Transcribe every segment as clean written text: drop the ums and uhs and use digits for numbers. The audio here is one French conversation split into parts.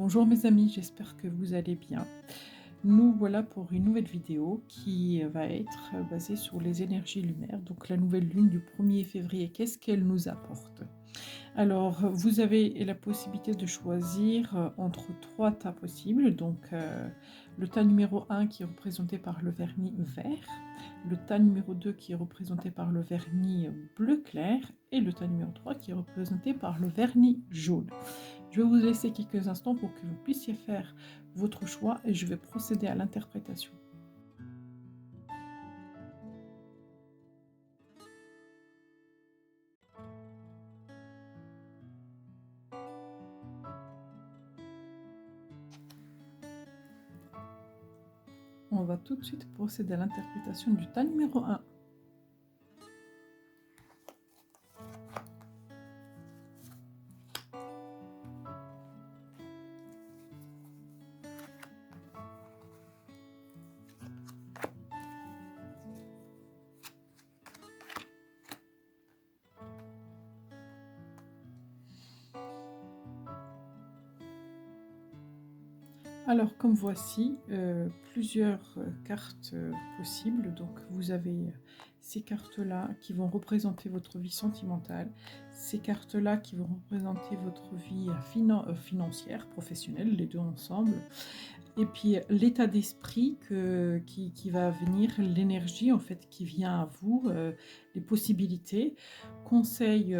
Bonjour mes amis, j'espère que vous allez bien. Nous voilà pour une nouvelle vidéo qui va être basée sur les énergies lunaires, donc la nouvelle lune du 1er février. Qu'est-ce qu'elle nous apporte? Alors, vous avez la possibilité de choisir entre trois tas possibles. Donc, le tas numéro 1 qui est représenté par le vernis vert, le tas numéro 2 qui est représenté par le vernis bleu clair et le tas numéro 3 qui est représenté par le vernis jaune. Je vais vous laisser quelques instants pour que vous puissiez faire votre choix et je vais procéder à l'interprétation. On va tout de suite procéder à l'interprétation du tas numéro 1. Alors, comme voici, plusieurs cartes possibles. Donc, vous avez ces cartes-là qui vont représenter votre vie sentimentale, ces cartes-là qui vont représenter votre vie financière, professionnelle, les deux ensemble. Et puis l'état d'esprit qui va venir, l'énergie en fait qui vient à vous, les possibilités, conseils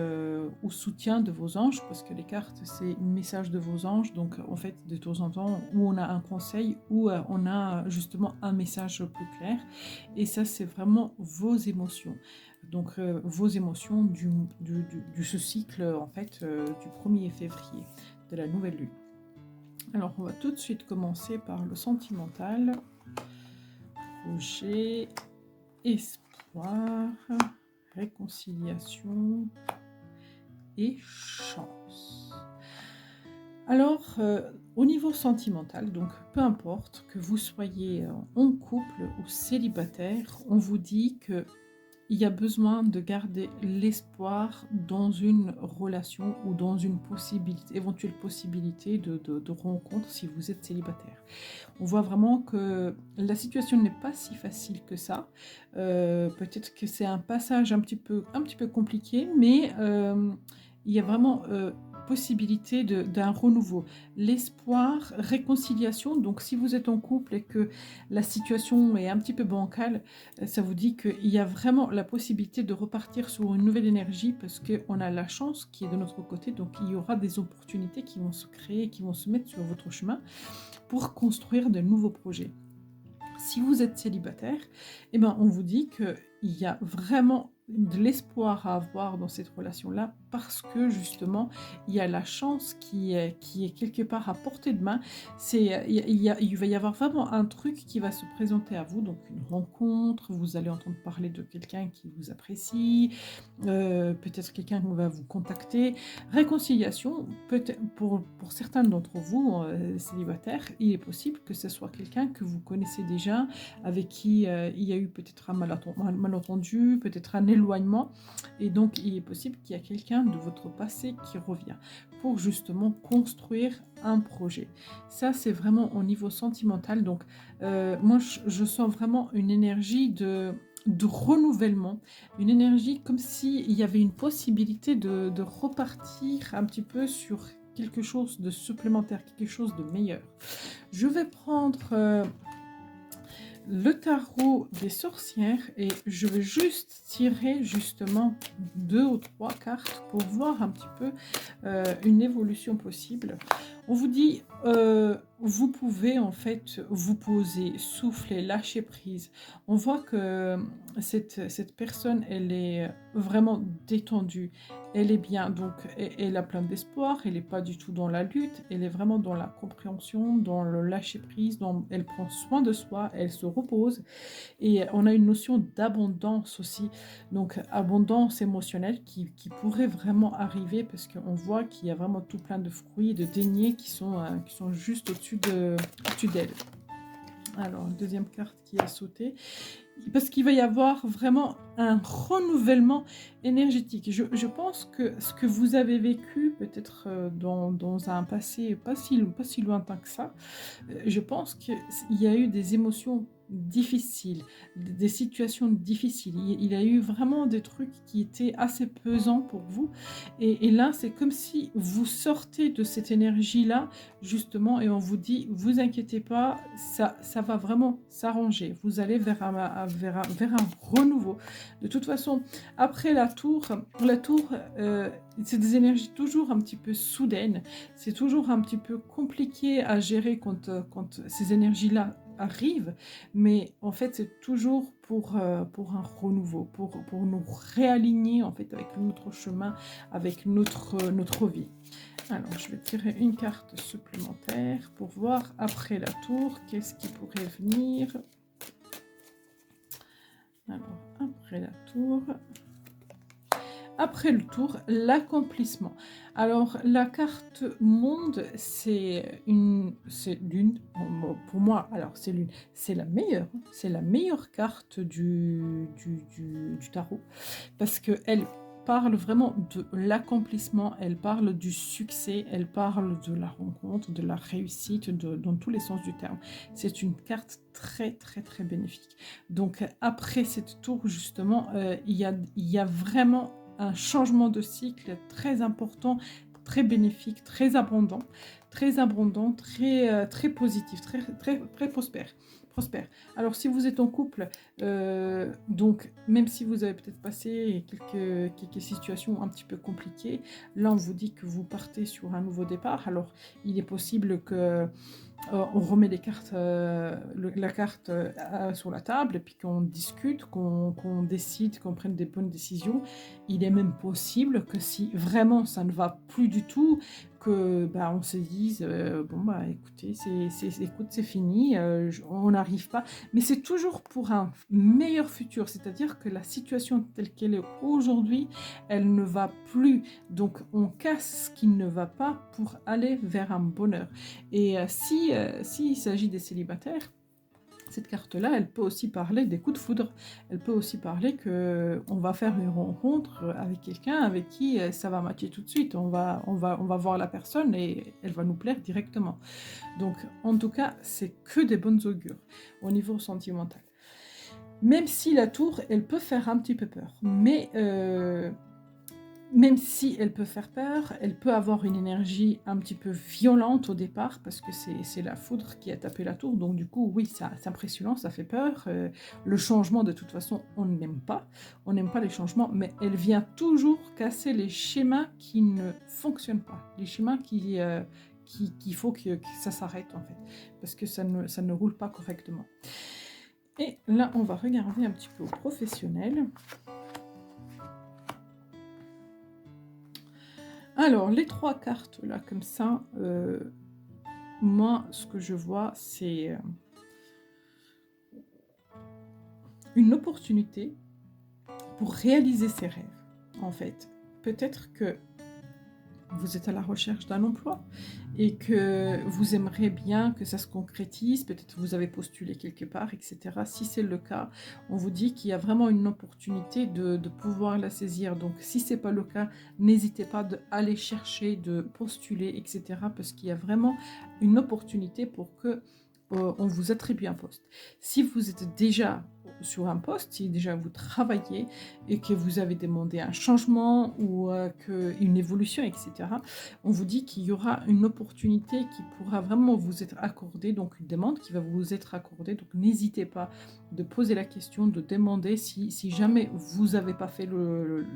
ou soutien de vos anges, parce que les cartes c'est un message de vos anges, donc en fait de temps en temps où on a un conseil ou on a justement un message plus clair, et ça c'est vraiment vos émotions. Donc vos émotions du ce cycle en fait du 1er février, de la nouvelle lune. Alors, on va tout de suite commencer par le sentimental. Projet, espoir, réconciliation et chance. Alors, au niveau sentimental, donc peu importe que vous soyez en couple ou célibataire, on vous dit que il y a besoin de garder l'espoir dans une relation ou dans une éventuelle possibilité de rencontre si vous êtes célibataire. On voit vraiment que la situation n'est pas si facile que ça. Peut-être que c'est un passage un petit peu compliqué, mais il y a vraiment possibilité d'un renouveau. L'espoir, réconciliation, donc si vous êtes en couple et que la situation est un petit peu bancale, ça vous dit qu'il y a vraiment la possibilité de repartir sur une nouvelle énergie parce qu'on a la chance qui est de notre côté, donc il y aura des opportunités qui vont se créer, qui vont se mettre sur votre chemin pour construire de nouveaux projets. Si vous êtes célibataire, eh ben, on vous dit qu'il y a vraiment de l'espoir à avoir dans cette relation-là parce que justement, il y a la chance qui est quelque part à portée de main. Il va y avoir vraiment un truc qui va se présenter à vous, donc une rencontre, vous allez entendre parler de quelqu'un qui vous apprécie, peut-être quelqu'un qui va vous contacter. Réconciliation, peut-être pour certains d'entre vous célibataires, il est possible que ce soit quelqu'un que vous connaissez déjà, avec qui il y a eu peut-être un malentendu, peut-être un éloignement, et donc il est possible qu'il y a quelqu'un de votre passé qui revient pour justement construire un projet. Ça, c'est vraiment au niveau sentimental. Donc, moi, je sens vraiment une énergie de renouvellement, une énergie comme s'il y avait une possibilité de repartir un petit peu sur quelque chose de supplémentaire, quelque chose de meilleur. Je vais prendre le tarot des sorcières et je vais juste tirer justement 2 ou 3 cartes pour voir un petit peu une évolution possible. On vous dit, vous pouvez en fait vous poser, souffler, lâcher prise. On voit que cette personne, elle est vraiment détendue, elle est bien, donc elle a plein d'espoir, elle n'est pas du tout dans la lutte, elle est vraiment dans la compréhension, dans le lâcher prise, elle prend soin de soi, elle se repose, et on a une notion d'abondance aussi, donc abondance émotionnelle qui pourrait vraiment arriver parce qu'on voit qu'il y a vraiment tout plein de fruits, de deniers qui sont juste au-dessus d'elle. Alors, deuxième carte qui a sauté. Parce qu'il va y avoir vraiment un renouvellement énergétique. Je pense que ce que vous avez vécu peut-être, dans un passé pas si lointain que ça, je pense qu'il y a eu des émotions difficiles, des situations difficiles. Il y a eu vraiment des trucs qui étaient assez pesants pour vous et là, c'est comme si vous sortez de cette énergie-là, justement et on vous dit: «Vous inquiétez pas, ça va vraiment s'arranger. Vous allez vers un renouveau». De toute façon, après la tour, c'est des énergies toujours un petit peu soudaines. C'est toujours un petit peu compliqué à gérer quand ces énergies-là arrivent, mais en fait, c'est toujours pour un renouveau, pour nous réaligner en fait avec notre chemin, avec notre vie. Alors, je vais tirer une carte supplémentaire pour voir après la tour, qu'est-ce qui pourrait venir. Alors, après la tour, après le tour, l'accomplissement. Alors, la carte monde, c'est l'une, pour moi, alors c'est l'une, c'est la meilleure carte du tarot, parce qu'elle parle vraiment de l'accomplissement, elle parle du succès, elle parle de la rencontre, de la réussite, dans tous les sens du terme. C'est une carte très, très, très bénéfique. Donc, après cette tour, justement, il y a vraiment un changement de cycle très important, très bénéfique, très abondant, très positif, très prospère. Alors, si vous êtes en couple, donc même si vous avez peut-être passé quelques situations un petit peu compliquées, là on vous dit que vous partez sur un nouveau départ. Alors, il est possible que on remet les cartes, la carte sur la table et puis qu'on discute, qu'on décide, qu'on prenne des bonnes décisions. Il est même possible que si vraiment ça ne va plus du tout, que bah, on se dise bon bah écoutez écoute c'est fini, on n'arrive pas. Mais c'est toujours pour un meilleur futur, c'est-à-dire que la situation telle qu'elle est aujourd'hui, elle ne va plus. Donc on casse ce qui ne va pas pour aller vers un bonheur. Et s'il s'agit des célibataires, cette carte-là, elle peut aussi parler des coups de foudre. Elle peut aussi parler qu'on va faire une rencontre avec quelqu'un avec qui ça va matcher tout de suite. On va voir la personne et elle va nous plaire directement. Donc, en tout cas, c'est que des bonnes augures au niveau sentimental. Même si la tour, elle peut faire un petit peu peur. Mais même si elle peut faire peur, elle peut avoir une énergie un petit peu violente au départ, parce que c'est la foudre qui a tapé la tour, donc du coup, oui, c'est impressionnant, ça fait peur. Le changement, de toute façon, on n'aime pas les changements, mais elle vient toujours casser les schémas qui ne fonctionnent pas, les schémas qu'il faut que ça s'arrête, en fait, parce que ça ne roule pas correctement. Et là, on va regarder un petit peu au professionnel. Alors, les trois cartes, là, comme ça, moi, ce que je vois, c'est une opportunité pour réaliser ses rêves, en fait. Peut-être que vous êtes à la recherche d'un emploi et que vous aimeriez bien que ça se concrétise, peut-être vous avez postulé quelque part, etc. Si c'est le cas, on vous dit qu'il y a vraiment une opportunité de pouvoir la saisir. Donc si ce n'est pas le cas, n'hésitez pas à aller chercher, de postuler, etc. Parce qu'il y a vraiment une opportunité pour que on vous attribue un poste. Si vous êtes déjà sur un poste, si déjà vous travaillez et que vous avez demandé un changement ou une évolution, etc., on vous dit qu'il y aura une opportunité qui pourra vraiment vous être accordée, donc une demande qui va vous être accordée. Donc n'hésitez pas de poser la question, de demander si jamais vous n'avez pas fait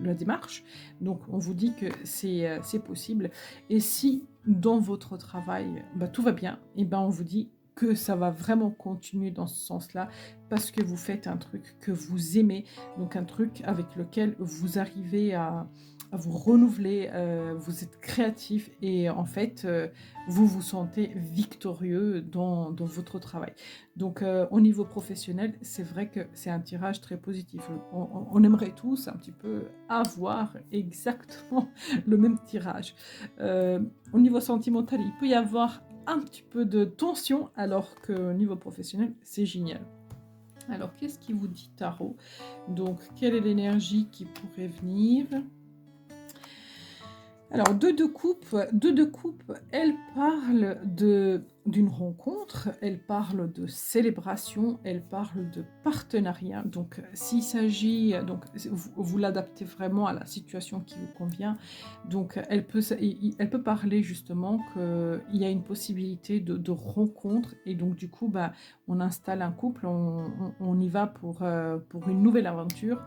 la démarche. Donc on vous dit que c'est possible. Et si dans votre travail, bah, tout va bien, et ben on vous dit que ça va vraiment continuer dans ce sens-là parce que vous faites un truc que vous aimez, donc un truc avec lequel vous arrivez à vous renouveler, vous êtes créatif et en fait, vous vous sentez victorieux dans votre travail. Donc au niveau professionnel, c'est vrai que c'est un tirage très positif. On aimerait tous un petit peu avoir exactement le même tirage. Au niveau sentimental, il peut y avoir un petit peu de tension, alors qu'au niveau professionnel, c'est génial. Alors, qu'est-ce qui vous dit tarot? Donc, quelle est l'énergie qui pourrait venir? Alors, deux de coupe, elle parle d'une rencontre, elle parle de célébration, elle parle de partenariat. Donc, s'il s'agit, donc, vous l'adaptez vraiment à la situation qui vous convient. Donc, elle peut parler justement qu'il y a une possibilité de rencontre et donc, du coup, bah, on installe un couple, on y va pour une nouvelle aventure.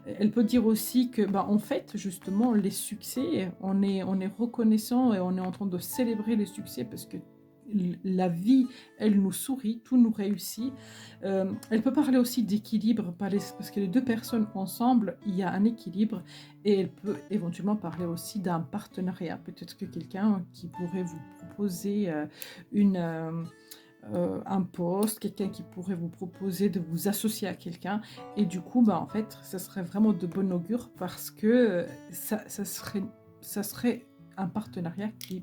Elle peut dire aussi que, bah, en fait, justement, les succès, on est reconnaissant et on est en train de célébrer les succès parce que la vie, elle nous sourit, tout nous réussit. Elle peut parler aussi d'équilibre parce que les deux personnes ensemble, il y a un équilibre et elle peut éventuellement parler aussi d'un partenariat. Peut-être que quelqu'un qui pourrait vous proposer une... un poste, quelqu'un qui pourrait vous proposer de vous associer à quelqu'un et du coup, bah, en fait, ça serait vraiment de bon augure parce que ça serait un partenariat qui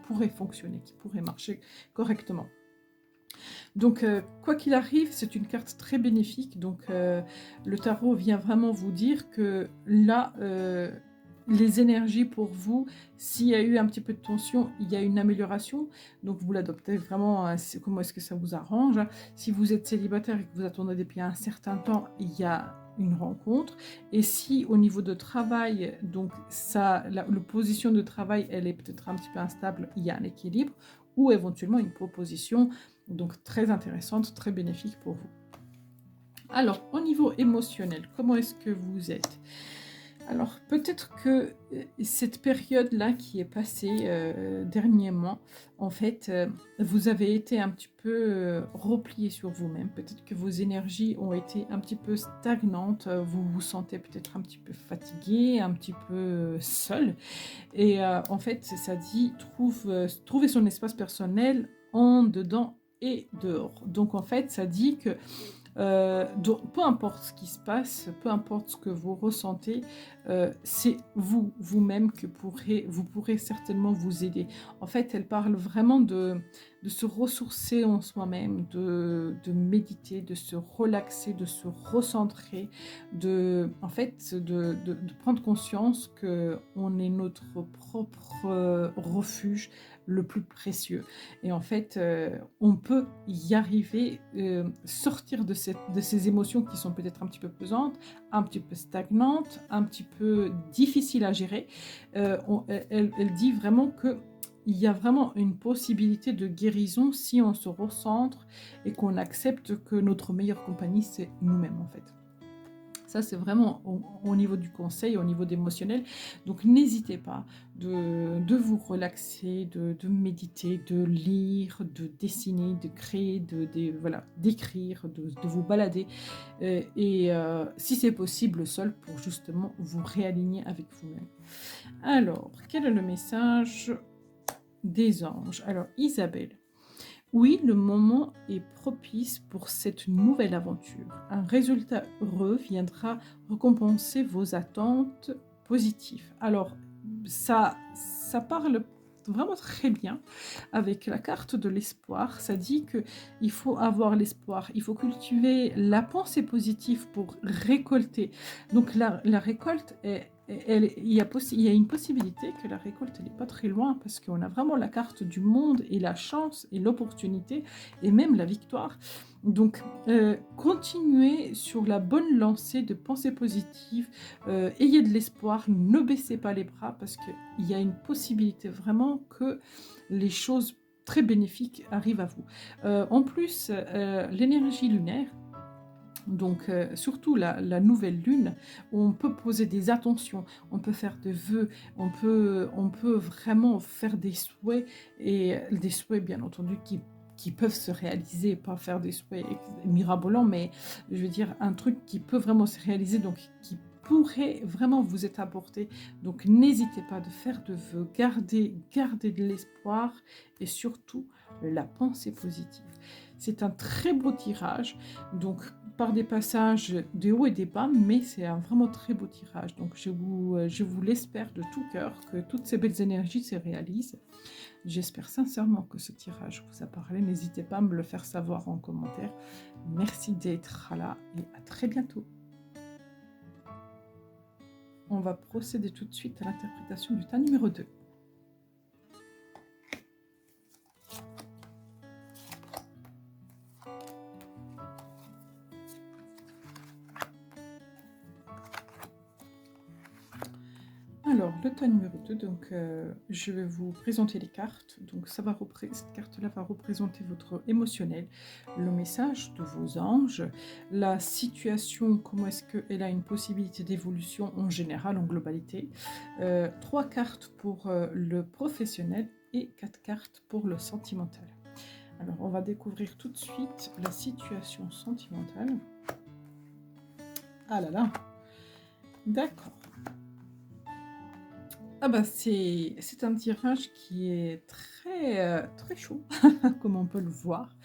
pourrait fonctionner, qui pourrait marcher correctement. Donc, quoi qu'il arrive, c'est une carte très bénéfique. Donc, le tarot vient vraiment vous dire que là, les énergies pour vous, s'il y a eu un petit peu de tension, il y a une amélioration. Donc, vous l'adoptez vraiment, comment est-ce que ça vous arrange. Si vous êtes célibataire et que vous attendez depuis un certain temps, il y a une rencontre. Et si au niveau de travail, donc la position de travail, elle est peut-être un petit peu instable, il y a un équilibre ou éventuellement une proposition donc très intéressante, très bénéfique pour vous. Alors, au niveau émotionnel, comment est-ce que vous êtes? Alors, peut-être que cette période-là qui est passée dernièrement, en fait, vous avez été un petit peu replié sur vous-même. Peut-être que vos énergies ont été un petit peu stagnantes. Vous vous sentez peut-être un petit peu fatigué, un petit peu seul. Et en fait, ça dit trouver son espace personnel en dedans et dehors. Donc en fait, ça dit que donc, peu importe ce qui se passe, peu importe ce que vous ressentez, c'est vous-même que vous pourrez certainement vous aider. En fait, elle parle vraiment de se ressourcer en soi-même, de méditer, de se relaxer, de se recentrer, en fait, de prendre conscience qu'on est notre propre refuge le plus précieux. Et en fait, on peut y arriver, sortir de ces émotions qui sont peut-être un petit peu pesantes, un petit peu stagnantes, un petit peu difficiles à gérer. Elle dit vraiment que il y a vraiment une possibilité de guérison si on se recentre et qu'on accepte que notre meilleure compagnie, c'est nous-mêmes en fait. Ça, c'est vraiment au niveau du conseil, au niveau d'émotionnel. Donc, n'hésitez pas de vous relaxer, de méditer, de lire, de dessiner, de créer, voilà, d'écrire, de vous balader. Et si c'est possible, seul pour justement vous réaligner avec vous-même. Alors, quel est le message des anges? Alors, Isabelle. Oui, le moment est propice pour cette nouvelle aventure. Un résultat heureux viendra récompenser vos attentes positives. Alors, ça parle vraiment très bien avec la carte de l'espoir. Ça dit que il faut avoir l'espoir, il faut cultiver la pensée positive pour récolter. Donc, la récolte est il y a une possibilité que la récolte n'est pas très loin parce qu'on a vraiment la carte du monde et la chance et l'opportunité et même la victoire. Donc, continuez sur la bonne lancée de pensée positive, ayez de l'espoir, ne baissez pas les bras parce qu'il y a une possibilité vraiment que les choses très bénéfiques arrivent à vous. En plus, l'énergie lunaire, donc surtout la nouvelle lune, où on peut poser des attentions, on peut faire des vœux, on peut vraiment faire des souhaits, et des souhaits bien entendu qui peuvent se réaliser, pas faire des souhaits mirabolants, mais je veux dire un truc qui peut vraiment se réaliser, donc qui pourrait vraiment vous être apporté. Donc n'hésitez pas de faire de vœux, gardez de l'espoir et surtout la pensée positive. C'est un très beau tirage, donc par des passages des hauts et des bas, mais c'est un vraiment très beau tirage. Donc je vous l'espère de tout cœur que toutes ces belles énergies se réalisent. J'espère sincèrement que ce tirage vous a parlé. N'hésitez pas à me le faire savoir en commentaire. Merci d'être là et à très bientôt. On va procéder tout de suite à l'interprétation du tas numéro 2. Alors, le tas numéro 2, donc je vais vous présenter les cartes. Donc, cette carte-là va représenter votre émotionnel, le message de vos anges, la situation, comment est-ce qu'elle a une possibilité d'évolution en général, en globalité. 3 cartes pour le professionnel et 4 cartes pour le sentimental. Alors, on va découvrir tout de suite la situation sentimentale. Ah là là, d'accord. Ah bah c'est un tirage qui est très chaud, comme on peut le voir.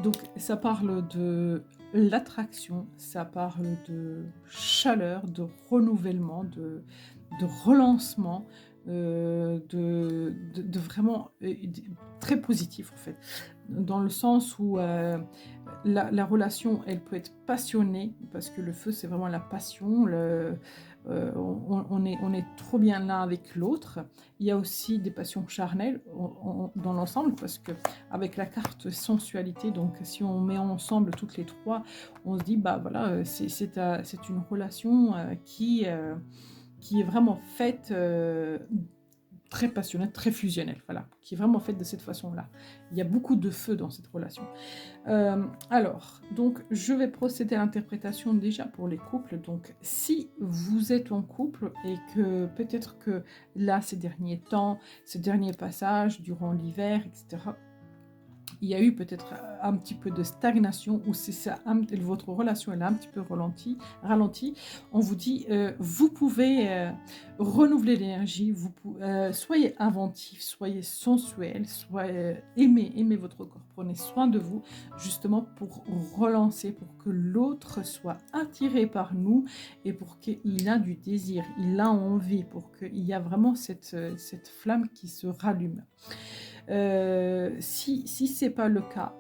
Donc ça parle de l'attraction, ça parle de chaleur, de renouvellement, de relancement, de vraiment très positif en fait. Dans le sens où la relation, elle peut être passionnée, parce que le feu c'est vraiment la passion, on est trop bien l'un avec l'autre. Il y a aussi des passions charnelles dans l'ensemble, parce que avec la carte sensualité, donc si on met ensemble toutes les trois, on se dit bah voilà, c'est une relation qui est vraiment faite très passionnelle, très fusionnelle, voilà, qui est vraiment faite de cette façon-là. Il y a beaucoup de feu dans cette relation. Alors, donc, je vais procéder à l'interprétation déjà pour les couples. Donc, si vous êtes en couple et que peut-être que là, ces derniers temps, ces derniers passages durant l'hiver, etc., il y a eu peut-être un petit peu de stagnation, ou c'est ça, votre relation elle a un petit peu ralenti, on vous dit, vous pouvez renouveler l'énergie, soyez inventif, soyez sensuel, aimez votre corps, prenez soin de vous, justement pour relancer, pour que l'autre soit attiré par nous, et pour qu'il a du désir, il a envie, pour qu'il y a vraiment cette flamme qui se rallume. Si ce n'est pas le cas,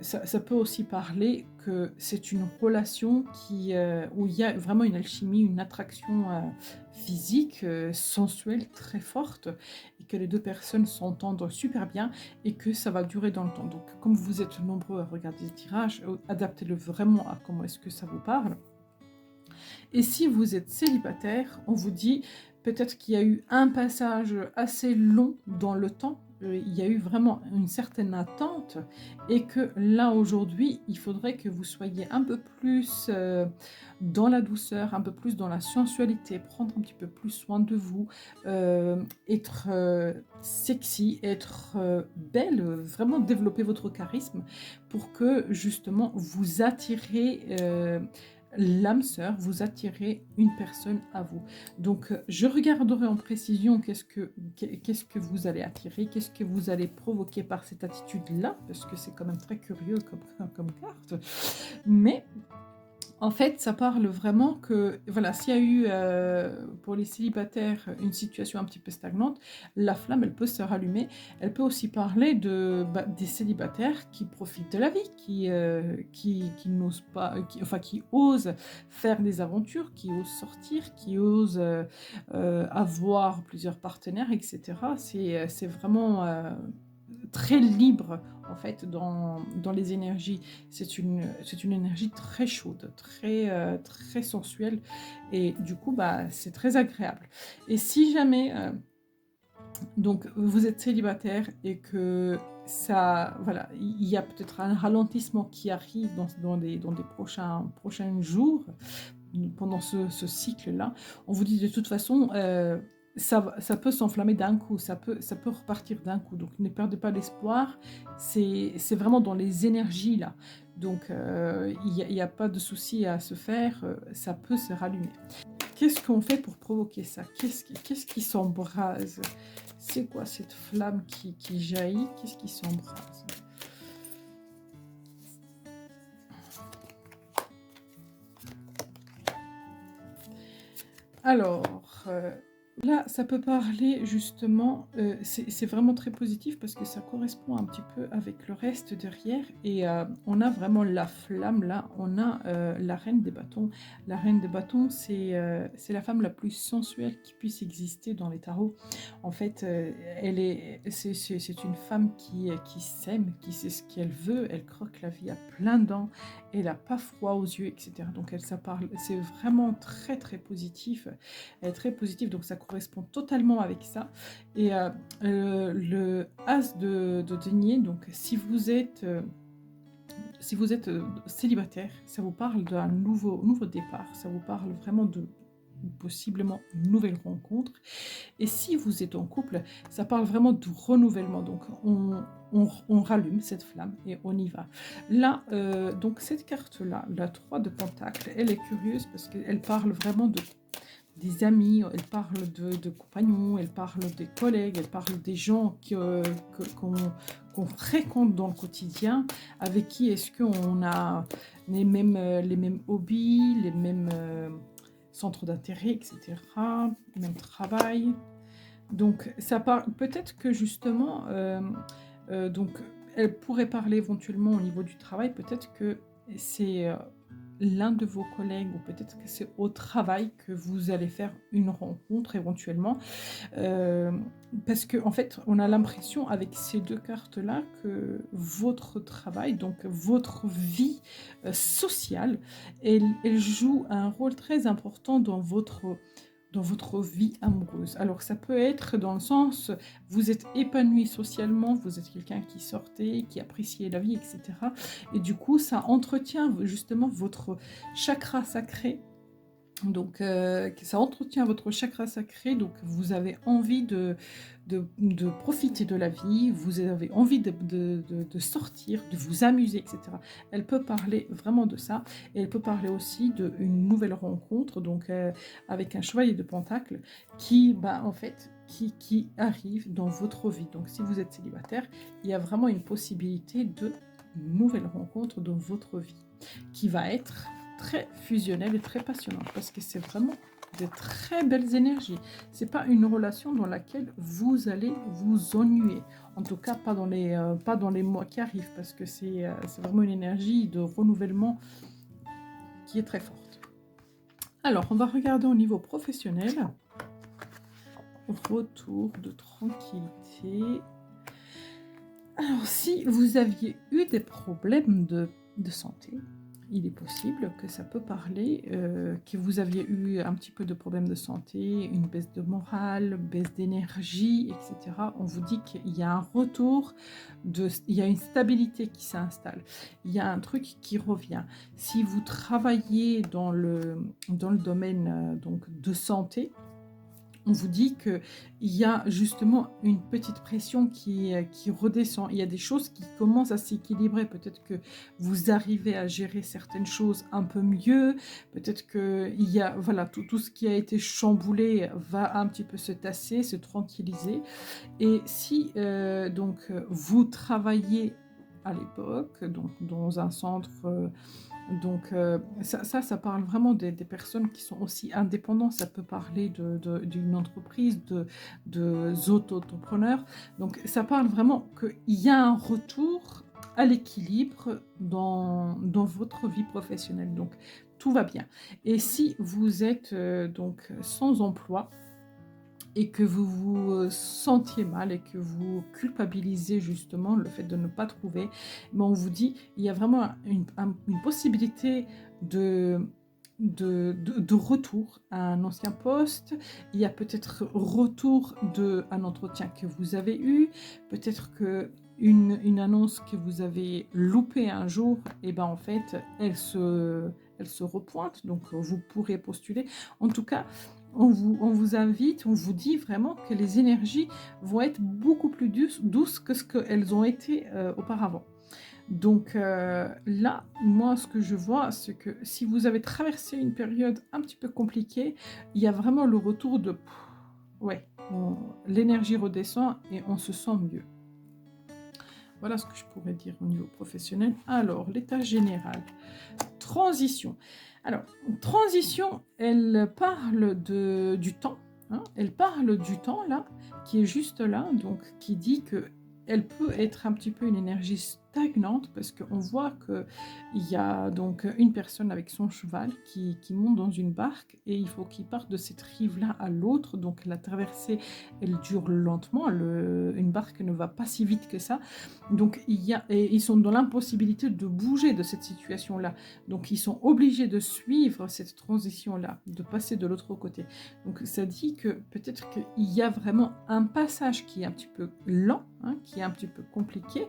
ça peut aussi parler que c'est une relation où il y a vraiment une alchimie, une attraction physique, sensuelle très forte, et que les deux personnes s'entendent super bien, et que ça va durer dans le temps. Donc comme vous êtes nombreux à regarder le tirage, adaptez-le vraiment à comment est-ce que ça vous parle. Et si vous êtes célibataire, on vous dit peut-être qu'il y a eu un passage assez long dans le temps, il y a eu vraiment une certaine attente, et que là aujourd'hui, il faudrait que vous soyez un peu plus dans la douceur, un peu plus dans la sensualité, prendre un petit peu plus soin de vous, être sexy, être belle, vraiment développer votre charisme pour que justement vous attirez l'âme sœur, vous attirez une personne à vous. Donc je regarderai en précision qu'est-ce que vous allez attirer, qu'est-ce que vous allez provoquer par cette attitude-là, parce que c'est quand même très curieux comme carte. Mais en fait, ça parle vraiment que, voilà, s'il y a eu, pour les célibataires, une situation un petit peu stagnante, la flamme, elle peut se rallumer. Elle peut aussi parler des célibataires qui profitent de la vie, qui n'osent pas, qui osent faire des aventures, qui osent sortir, qui osent avoir plusieurs partenaires, etc. C'est vraiment très libre, en fait, dans les énergies. C'est une énergie très chaude, très sensuelle, et du coup, bah, c'est très agréable. Et si jamais donc vous êtes célibataire et que ça, voilà, il y a peut-être un ralentissement qui arrive dans des prochains jours, pendant ce cycle-là, on vous dit de toute façon, ça peut s'enflammer d'un coup, ça peut repartir d'un coup. Donc ne perdez pas l'espoir, c'est vraiment dans les énergies là. Donc il n'y a pas de souci à se faire, ça peut se rallumer. Qu'est-ce qu'on fait pour provoquer ça? Qu'est-ce qui s'embrase? C'est quoi cette flamme qui jaillit? Qu'est-ce qui s'embrase? Alors, là, ça peut parler justement, c'est vraiment très positif parce que ça correspond un petit peu avec le reste derrière et on a vraiment la flamme là, on a, la reine des bâtons. La reine des bâtons, c'est la femme la plus sensuelle qui puisse exister dans les tarots. En fait, elle est c'est une femme qui s'aime, qui sait ce qu'elle veut, elle croque la vie à pleines dents, elle a pas froid aux yeux et cetera. Donc elle ça parle c'est vraiment très, très positif. Elle est très positive, donc ça correspond totalement avec ça. Et le as de denier, donc si vous êtes célibataire, ça vous parle d'un nouveau départ, ça vous parle vraiment de possiblement une nouvelle rencontre. Et si vous êtes en couple, ça parle vraiment du renouvellement. Donc on rallume cette flamme et on y va. Là, donc cette carte-là, la 3 de Pentacle, elle est curieuse parce qu'elle parle vraiment des amis, elle parle de compagnons, elle parle des collègues, elle parle des gens qu'on fréquente dans le quotidien, avec qui est-ce qu'on a les mêmes hobbies, les mêmes centres d'intérêt, etc., même travail. Donc ça parle peut-être que justement, donc elle pourrait parler éventuellement au niveau du travail, peut-être que c'est l'un de vos collègues ou peut-être que c'est au travail que vous allez faire une rencontre éventuellement. Euh, Parce qu'en fait, on a l'impression avec ces deux cartes-là que votre travail, donc votre vie sociale, elle joue un rôle très important dans votre vie amoureuse. Alors ça peut être dans le sens, vous êtes épanoui socialement, vous êtes quelqu'un qui sortait, qui appréciait la vie, etc. Et du coup, ça entretient justement votre chakra sacré. Donc, ça entretient votre chakra sacré, donc vous avez envie de profiter de la vie, vous avez envie de sortir, de vous amuser, etc. Elle peut parler vraiment de ça, et elle peut parler aussi d'une nouvelle rencontre, donc avec un chevalier de pentacle qui, bah, en fait, qui arrive dans votre vie. Donc, si vous êtes célibataire, il y a vraiment une possibilité de nouvelle rencontre dans votre vie qui va être très fusionnelle et très passionnante parce que c'est vraiment de très belles énergies. C'est pas une relation dans laquelle vous allez vous ennuyer. En tout cas, pas dans les mois qui arrivent parce que c'est vraiment une énergie de renouvellement qui est très forte. Alors, on va regarder au niveau professionnel. Retour de tranquillité. Alors, si vous aviez eu des problèmes de santé, il est possible que ça peut parler, que vous aviez eu un petit peu de problèmes de santé, une baisse de morale, baisse d'énergie, etc. On vous dit qu'il y a un retour, il y a une stabilité qui s'installe, il y a un truc qui revient. Si vous travaillez dans le domaine donc de santé, on vous dit qu'il y a justement une petite pression qui redescend. Il y a des choses qui commencent à s'équilibrer. Peut-être que vous arrivez à gérer certaines choses un peu mieux. Peut-être que il y a, voilà, tout ce qui a été chamboulé va un petit peu se tasser, se tranquilliser. Et si donc vous travaillez à l'époque, donc dans un centre donc ça parle vraiment des personnes qui sont aussi indépendantes, ça peut parler d'une entreprise, de auto-entrepreneurs. Donc ça parle vraiment qu'il y a un retour à l'équilibre dans votre vie professionnelle. Donc tout va bien. Et si vous êtes donc sans emploi, et que vous vous sentiez mal et que vous culpabilisez justement le fait de ne pas trouver, mais on vous dit il y a vraiment une possibilité de retour à un ancien poste, il y a peut-être retour d'un entretien que vous avez eu, peut-être que une annonce que vous avez loupée un jour, et ben en fait elle se repointe, donc vous pourrez postuler. En tout cas, on vous invite, on vous dit vraiment que les énergies vont être beaucoup plus douces que ce qu'elles ont été auparavant. Donc là, moi, ce que je vois, c'est que si vous avez traversé une période un petit peu compliquée, il y a vraiment le retour de... Ouais, l'énergie redescend et on se sent mieux. Voilà ce que je pourrais dire au niveau professionnel. Alors, l'état général. Transition. Alors, transition, elle parle du temps, hein, elle parle du temps là, qui est juste là, donc qui dit que elle peut être un petit peu une énergie stagnante parce qu'on voit qu'il y a donc une personne avec son cheval qui monte dans une barque et il faut qu'il parte de cette rive-là à l'autre, donc la traversée, elle dure lentement, une barque ne va pas si vite que ça, donc et ils sont dans l'impossibilité de bouger de cette situation-là. Donc, ils sont obligés de suivre cette transition-là, de passer de l'autre côté. Donc, ça dit que peut-être qu'il y a vraiment un passage qui est un petit peu lent, hein, qui est un petit peu compliqué,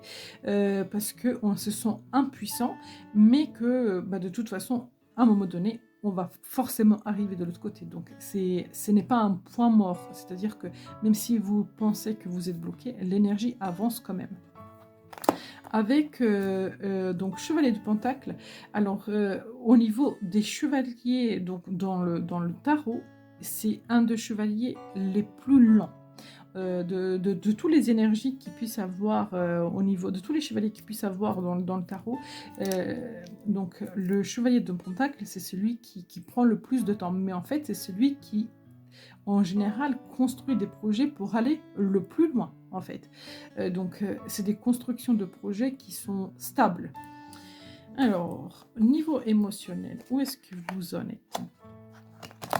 parce qu'on se sent impuissant, mais que bah, de toute façon, à un moment donné, on va forcément arriver de l'autre côté. Donc, ce n'est pas un point mort. C'est-à-dire que même si vous pensez que vous êtes bloqué, l'énergie avance quand même avec donc chevalier de Pentacle. Alors au niveau des chevaliers, donc dans le tarot, c'est un des chevaliers les plus lents. De tous les énergies qu'ils puissent avoir au niveau de tous les chevaliers qu'ils puissent avoir dans le tarot, donc le chevalier de Pentacle, c'est celui qui prend le plus de temps, mais en fait c'est celui qui en général construit des projets pour aller le plus loin en fait. Donc c'est des constructions de projets qui sont stables. Alors, niveau émotionnel, où est-ce que vous en êtes?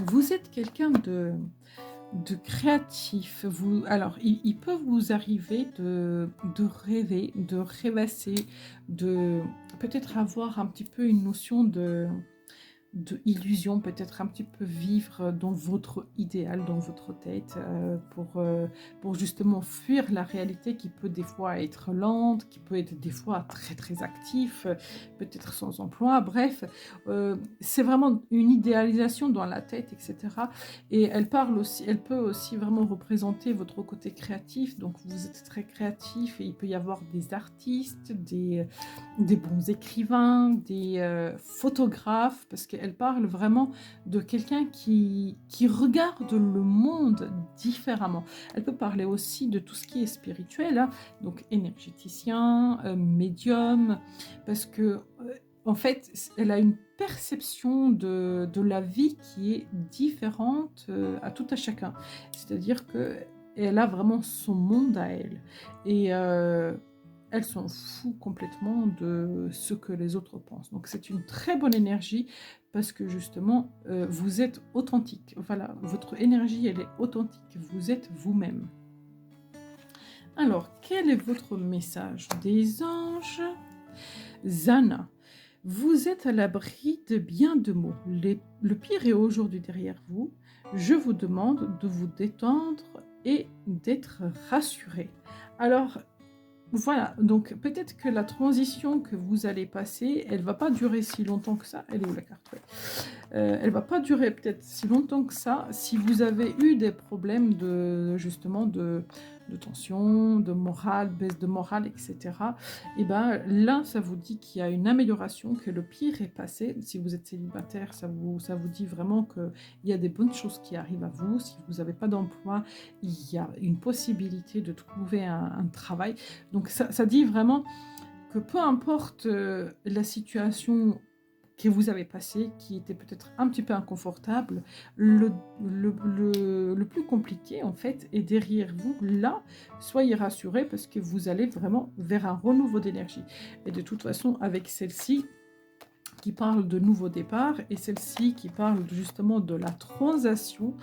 Vous êtes quelqu'un de créatif. Alors, il peut vous arriver de rêver, de rêvasser, de peut-être avoir un petit peu une notion de illusion, peut-être un petit peu vivre dans votre idéal, dans votre tête, pour justement fuir la réalité qui peut des fois être lente, qui peut être des fois très très actif, peut-être sans emploi, bref, c'est vraiment une idéalisation dans la tête, etc. Et elle peut aussi vraiment représenter votre côté créatif, donc vous êtes très créatif et il peut y avoir des artistes, des bons écrivains, des photographes, parce qu'elle parle vraiment de quelqu'un qui regarde le monde différemment. Elle peut parler aussi de tout ce qui est spirituel, hein, donc énergéticien, médium, parce que en fait, elle a une perception de la vie qui est différente à tout à chacun. C'est-à-dire que elle a vraiment son monde à elle. Et elle s'en fout complètement de ce que les autres pensent. Donc c'est une très bonne énergie parce que justement, vous êtes authentique. Voilà, votre énergie, elle est authentique. Vous êtes vous-même. Alors, quel est votre message des anges? Zana, vous êtes à l'abri de bien de mots. Le pire est aujourd'hui derrière vous. Je vous demande de vous détendre et d'être rassuré. Alors, voilà, donc peut-être que la transition que vous allez passer, elle va pas durer si longtemps que ça. Elle est où la carte? Ouais. Elle va pas durer peut-être si longtemps que ça. Si vous avez eu des problèmes justement de tension, de morale, baisse de morale, etc. Et ben là, ça vous dit qu'il y a une amélioration, que le pire est passé. Si vous êtes célibataire, ça vous dit vraiment qu'il y a des bonnes choses qui arrivent à vous. Si vous n'avez pas d'emploi, il y a une possibilité de trouver un travail. Donc ça dit vraiment que peu importe la situation que vous avez passée, qui était peut-être un petit peu inconfortable, le plus compliqué en fait est derrière vous. Là, soyez rassurés parce que vous allez vraiment vers un renouveau d'énergie. Et de toute façon, avec celle-ci, qui parle de nouveau départ, et celle-ci qui parle justement de la transition,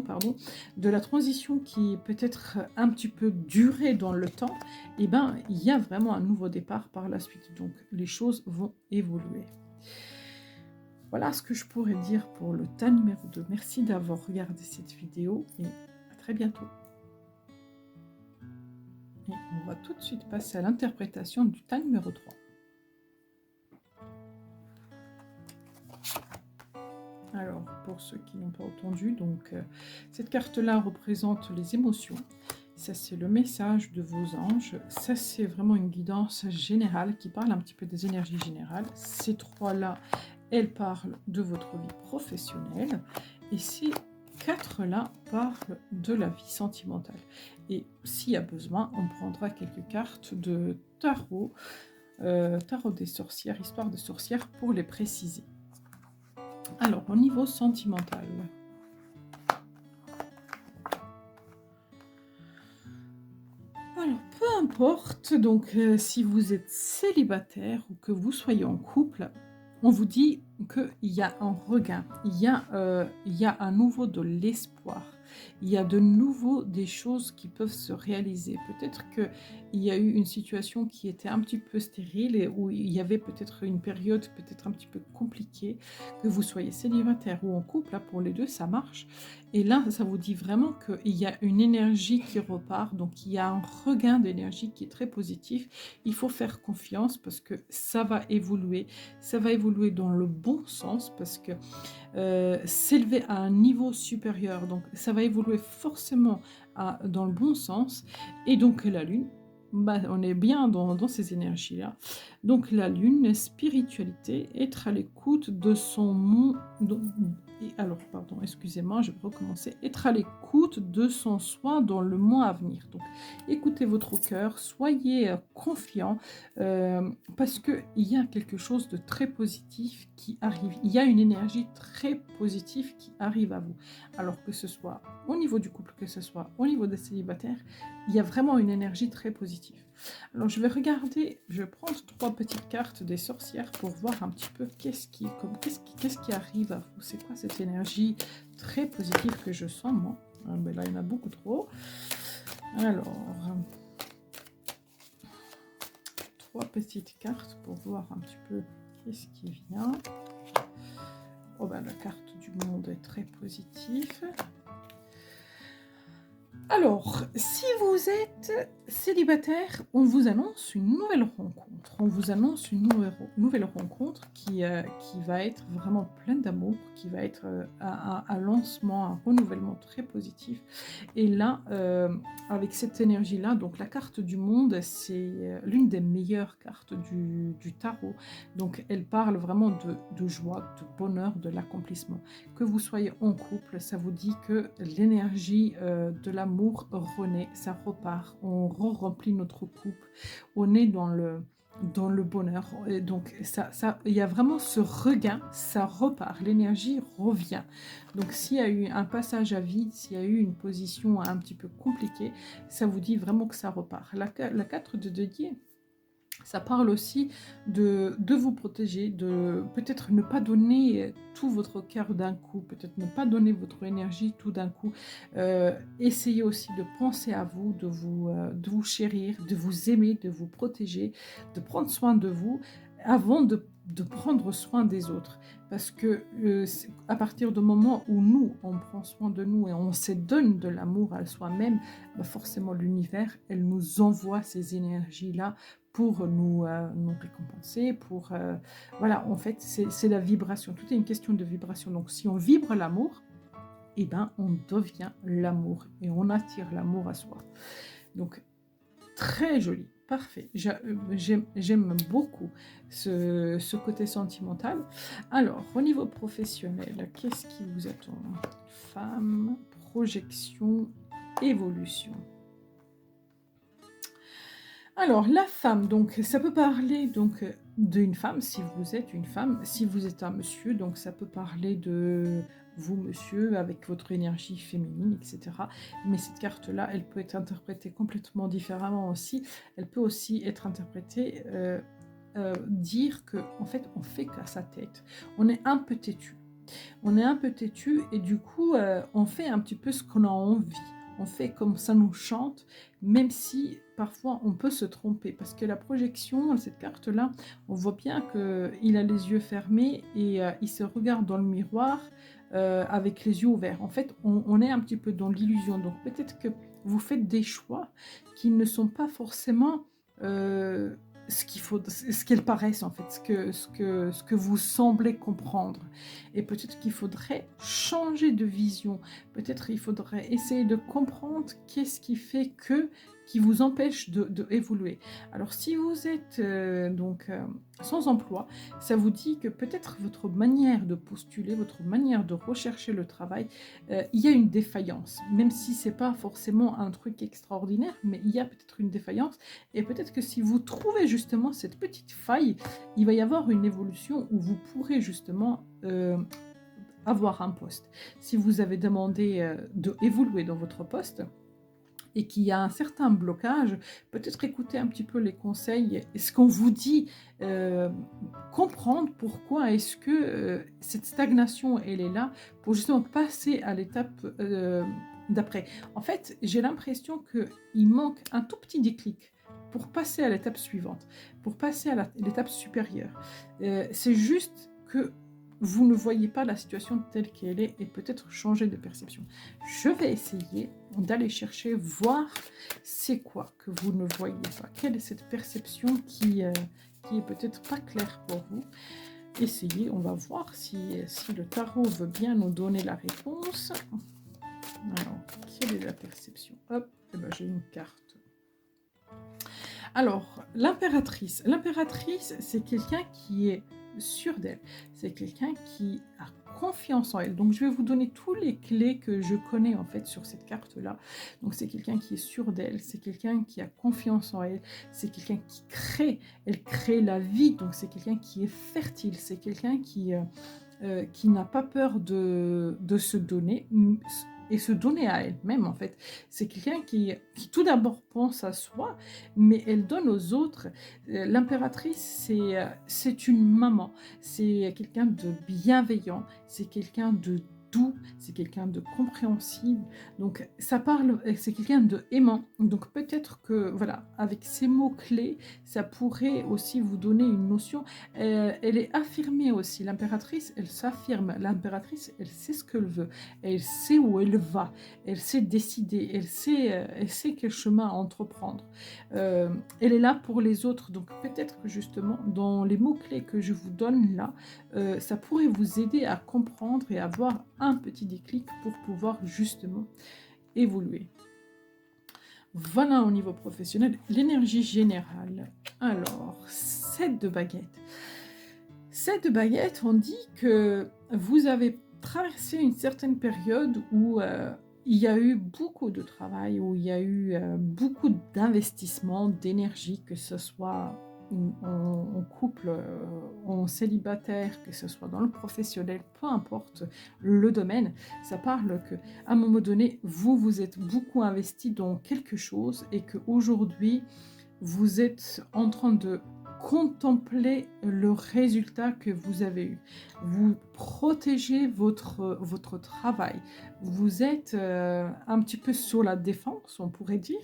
pardon, de la transition qui peut être un petit peu durée dans le temps, et ben il y a vraiment un nouveau départ par la suite. Donc les choses vont évoluer. Voilà ce que je pourrais dire pour le tas numéro 2. Merci d'avoir regardé cette vidéo et à très bientôt. Et on va tout de suite passer à l'interprétation du tas numéro 3. Alors, pour ceux qui n'ont pas entendu, donc cette carte-là représente les émotions. Ça, c'est le message de vos anges. Ça, c'est vraiment une guidance générale qui parle un petit peu des énergies générales. Ces trois-là, elles parlent de votre vie professionnelle. Et ces quatre-là parlent de la vie sentimentale. Et s'il y a besoin, on prendra quelques cartes de tarot tarot des sorcières, histoire de sorcières pour les préciser. Alors, au niveau sentimental. Alors, peu importe, donc si vous êtes célibataire ou que vous soyez en couple, on vous dit qu'il y a un regain, il y a à nouveau de l'espoir, il y a de nouveau des choses qui peuvent se réaliser. Peut-être qu'il y a eu une situation qui était un petit peu stérile et où il y avait peut-être une période peut-être un petit peu compliquée, que vous soyez célibataire ou en couple, là pour les deux ça marche. Et là, ça vous dit vraiment qu'il y a une énergie qui repart, donc il y a un regain d'énergie qui est très positif. Il faut faire confiance parce que ça va évoluer dans le bon sens parce que s'élever à un niveau supérieur, donc ça va évoluer forcément dans le bon sens. Et donc la Lune, bah, on est bien dans ces énergies-là. Donc la Lune, spiritualité, être à l'écoute de son monde. Alors, pardon, excusez-moi, je vais recommencer. Être à l'écoute de son soin dans le mois à venir. Donc, écoutez votre cœur, soyez confiant, parce qu'il y a quelque chose de très positif qui arrive. Il y a une énergie très positive qui arrive à vous. Alors que ce soit au niveau du couple, que ce soit au niveau des célibataires, il y a vraiment une énergie très positive. Alors je vais regarder, je vais prendre 3 petites cartes des sorcières pour voir un petit peu qu'est-ce qui arrive à vous. C'est quoi cette énergie très positive que je sens moi? Ben là il y en a beaucoup trop. Alors, 3 petites cartes pour voir un petit peu qu'est-ce qui vient. Oh ben la carte du monde est très positive. Alors, si vous êtes célibataire, on vous annonce une nouvelle rencontre. On vous annonce une nouvelle rencontre qui va être vraiment pleine d'amour, qui va être un lancement, un renouvellement très positif. Et là, avec cette énergie-là, donc la carte du monde, c'est l'une des meilleures cartes du tarot. Donc, elle parle vraiment de joie, de bonheur, de l'accomplissement. Que vous soyez en couple, ça vous dit que l'énergie de l'amour renaît, ça repart, on remplit notre couple, on est dans le bonheur. Et donc, il y a vraiment ce regain, ça repart, l'énergie revient. Donc, s'il y a eu un passage à vide, s'il y a eu une position un petit peu compliquée, ça vous dit vraiment que ça repart. La carte de denier, ça parle aussi de vous protéger, de peut-être ne pas donner tout votre cœur d'un coup, peut-être ne pas donner votre énergie tout d'un coup. Essayez aussi de penser à vous, de vous chérir, de vous aimer, de vous protéger, de prendre soin de vous avant de prendre soin des autres. Parce que à partir du moment où nous, on prend soin de nous et on se donne de l'amour à soi-même, bah forcément l'univers, elle nous envoie ces énergies-là pour nous récompenser, pour... voilà, en fait, c'est la vibration. Tout est une question de vibration. Donc, si on vibre l'amour, eh ben, on devient l'amour et on attire l'amour à soi. Donc, très joli, parfait. J'aime beaucoup ce côté sentimental. Alors, au niveau professionnel, qu'est-ce qui vous attend? Femme, projection, évolution. Alors, la femme, donc ça peut parler donc d'une femme, si vous êtes une femme, si vous êtes un monsieur, donc ça peut parler de vous, monsieur, avec votre énergie féminine, etc. Mais cette carte-là, elle peut être interprétée complètement différemment aussi. Elle peut aussi être interprétée, dire que en fait, on fait qu'à sa tête. On est un peu têtu. On est un peu têtu et du coup, on fait un petit peu ce qu'on a envie. On fait comme ça nous chante, même si parfois on peut se tromper. Parce que la projection, cette carte-là, on voit bien qu'il a les yeux fermés et il se regarde dans le miroir avec les yeux ouverts. En fait, on est un petit peu dans l'illusion. Donc peut-être que vous faites des choix qui ne sont pas forcément... ce qu'elles paraissent en fait, ce que vous semblez comprendre. Et peut-être qu'il faudrait changer de vision. Peut-être il faudrait essayer de comprendre qu'est-ce qui fait que qui vous empêche de évoluer. Alors si vous êtes sans emploi, ça vous dit que peut-être votre manière de postuler, votre manière de rechercher le travail, il y a une défaillance. Même si c'est pas forcément un truc extraordinaire, mais il y a peut-être une défaillance. Et peut-être que si vous trouvez justement cette petite faille, il va y avoir une évolution où vous pourrez justement avoir un poste. Si vous avez demandé d'évoluer dans votre poste, et qu'il y a un certain blocage, peut-être écouter un petit peu les conseils et ce qu'on vous dit, euh, comprendre pourquoi est-ce que cette stagnation, elle est là, pour justement passer à l'étape d'après. En fait, j'ai l'impression qu'il manque un tout petit déclic pour passer à l'étape suivante, pour passer à l'étape supérieure. C'est juste que vous ne voyez pas la situation telle qu'elle est et peut-être changer de perception. Je vais essayer d'aller chercher, voir c'est quoi que vous ne voyez pas. Quelle est cette perception qui est peut-être pas claire pour vous. Essayez, on va voir si le tarot veut bien nous donner la réponse. Alors, quelle est la perception? Hop, eh ben, j'ai une carte. Alors, l'impératrice. L'impératrice, c'est quelqu'un qui est sûre d'elle. C'est quelqu'un qui a confiance en elle. Donc, je vais vous donner toutes les clés que je connais en fait sur cette carte-là. Donc, c'est quelqu'un qui est sûr d'elle. C'est quelqu'un qui a confiance en elle. C'est quelqu'un qui crée. Elle crée la vie. Donc, c'est quelqu'un qui est fertile. C'est quelqu'un qui n'a pas peur de se donner et se donner à elle-même en fait. C'est quelqu'un qui tout d'abord pense à soi, mais elle donne aux autres. L'impératrice, c'est une maman, c'est quelqu'un de bienveillant, c'est quelqu'un de doux, c'est quelqu'un de compréhensible. Donc ça parle, c'est quelqu'un de aimant. Donc peut-être que voilà, avec ces mots-clés, ça pourrait aussi vous donner une notion. Elle est affirmée aussi. L'impératrice, elle s'affirme. L'impératrice, elle sait ce qu'elle veut. Elle sait où elle va. Elle sait décider. Elle sait quel chemin entreprendre. Elle est là pour les autres. Donc peut-être que justement, dans les mots-clés que je vous donne là, ça pourrait vous aider à comprendre et avoir un petit déclic pour pouvoir justement évoluer. Voilà au niveau professionnel, l'énergie générale. Alors, 7 de baguettes. 7 de baguettes, on dit que vous avez traversé une certaine période où il y a eu beaucoup de travail, où il y a eu beaucoup d'investissement, d'énergie, que ce soit en couple, en célibataire, que ce soit dans le professionnel, peu importe le domaine, ça parle qu'à un moment donné, vous êtes beaucoup investi dans quelque chose et qu'aujourd'hui, vous êtes en train de contempler le résultat que vous avez eu. Vous protégez votre travail. Vous êtes un petit peu sur la défense, on pourrait dire.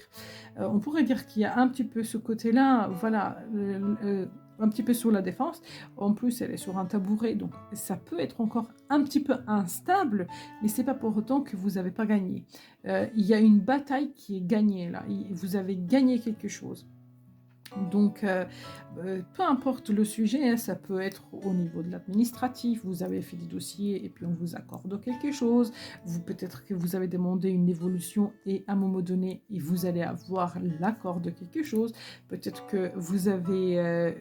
On pourrait dire qu'il y a un petit peu ce côté-là, voilà, un petit peu sur la défense. En plus, elle est sur un tabouret, donc ça peut être encore un petit peu instable, mais c'est pas pour autant que vous n'avez pas gagné. Il y a une bataille qui est gagnée là. Vous avez gagné quelque chose. Donc, peu importe le sujet, hein, ça peut être au niveau de l'administratif, vous avez fait des dossiers et puis on vous accorde quelque chose, peut-être que vous avez demandé une évolution et à un moment donné, vous allez avoir l'accord de quelque chose, peut-être que vous avez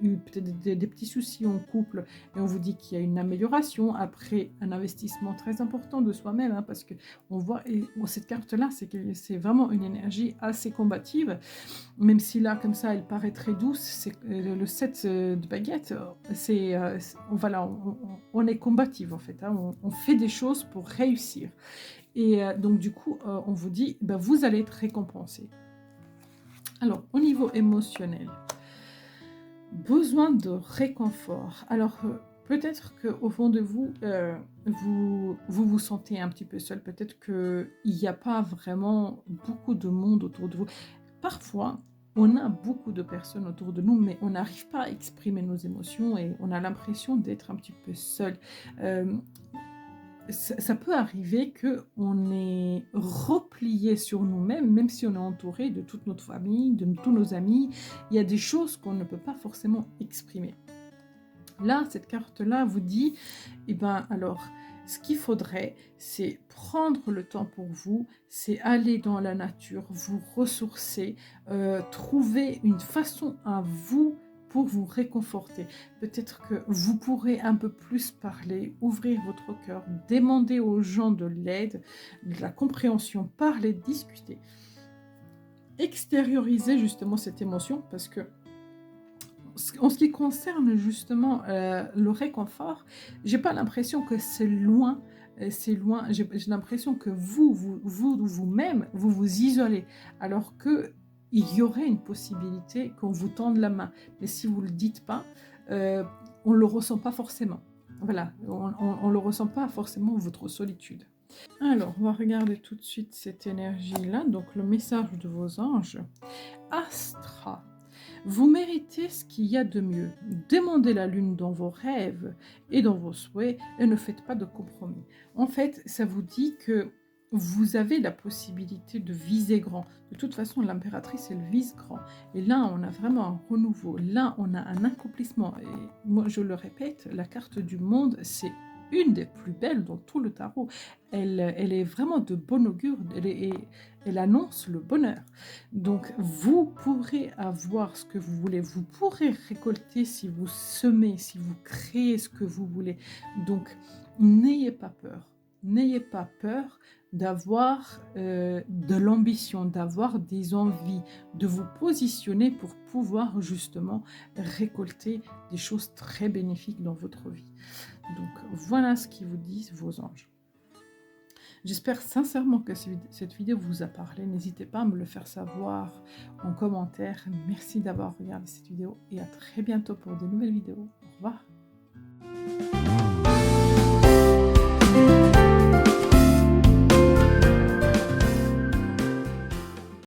eu peut-être des petits soucis en couple et on vous dit qu'il y a une amélioration après un investissement très important de soi-même, hein, parce que on voit, et cette carte-là, c'est vraiment une énergie assez combative, même si là, comme ça, elle paraît très douce, c'est le 7 de baguette, voilà, on est combative en fait, hein, on fait des choses pour réussir. Et donc du coup, on vous dit, ben, vous allez être récompensé. Alors, au niveau émotionnel, besoin de réconfort. Alors, peut-être qu'au fond de vous, vous sentez un petit peu seul, peut-être qu'il n'y a pas vraiment beaucoup de monde autour de vous. Parfois, on a beaucoup de personnes autour de nous, mais on n'arrive pas à exprimer nos émotions et on a l'impression d'être un petit peu seul. Ça peut arriver qu'on est replié sur nous-mêmes, même si on est entouré de toute notre famille, de tous nos amis. Il y a des choses qu'on ne peut pas forcément exprimer. Là, cette carte-là vous dit, eh ben alors, Ce qu'il faudrait, c'est prendre le temps pour vous, c'est aller dans la nature, vous ressourcer, trouver une façon à vous pour vous réconforter. Peut-être que vous pourrez un peu plus parler, ouvrir votre cœur, demander aux gens de l'aide, de la compréhension, parler, discuter. Extérioriser justement cette émotion parce que en ce qui concerne justement, le réconfort, j'ai pas l'impression que c'est loin. J'ai l'impression que vous-même, vous vous isolez, alors qu'il y aurait une possibilité qu'on vous tende la main. Mais si vous le dites pas, heu, on le ressent pas forcément. Voilà, on le ressent pas forcément votre solitude. Alors, on va regarder tout de suite cette énergie-là, donc le message de vos anges. Astra. Vous méritez ce qu'il y a de mieux. Demandez la lune dans vos rêves et dans vos souhaits et ne faites pas de compromis. En fait, ça vous dit que vous avez la possibilité de viser grand. De toute façon, l'impératrice, elle vise grand. Et là, on a vraiment un renouveau. Là, on a un accomplissement. Et moi, je le répète, la carte du monde, c'est une des plus belles dans tout le tarot. Elle est vraiment de bon augure. Elle annonce le bonheur. Donc, vous pourrez avoir ce que vous voulez, vous pourrez récolter si vous semez, si vous créez ce que vous voulez. Donc, n'ayez pas peur. N'ayez pas peur d'avoir de l'ambition, d'avoir des envies, de vous positionner pour pouvoir justement récolter des choses très bénéfiques dans votre vie. Donc, voilà ce qu'ils vous disent vos anges. J'espère sincèrement que cette vidéo vous a parlé. N'hésitez pas à me le faire savoir en commentaire. Merci d'avoir regardé cette vidéo et à très bientôt pour de nouvelles vidéos. Au revoir.